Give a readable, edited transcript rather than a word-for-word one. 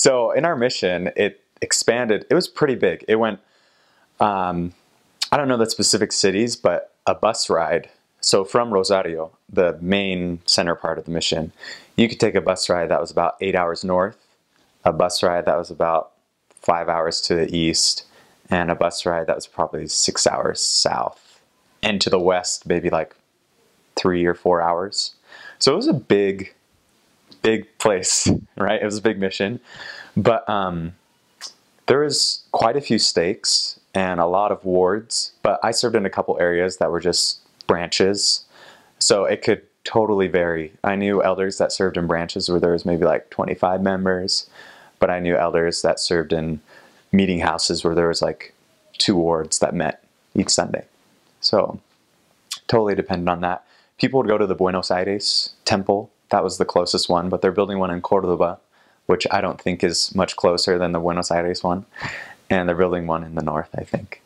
So in our mission, it expanded. It was pretty big. It went, I don't know the specific cities, but a bus ride. So from Rosario, the main center part of the mission, you could take a bus ride that was about 8 hours north, a bus ride that was about 5 hours to the east, and a bus ride that was probably 6 hours south. And to the west, maybe like 3 or 4 hours. So it was a big place, right? It was a big mission. But there was quite a few stakes and a lot of wards, but I served in a couple areas that were just branches. So it could totally vary. I knew elders that served in branches where there was maybe like 25 members, but I knew elders that served in meeting houses where there was like 2 wards that met each Sunday. So totally depended on that. People would go to the Buenos Aires temple. That was the closest one, but they're building one in Cordoba, which I don't think is much closer than the Buenos Aires one. And they're building one in the north, I think.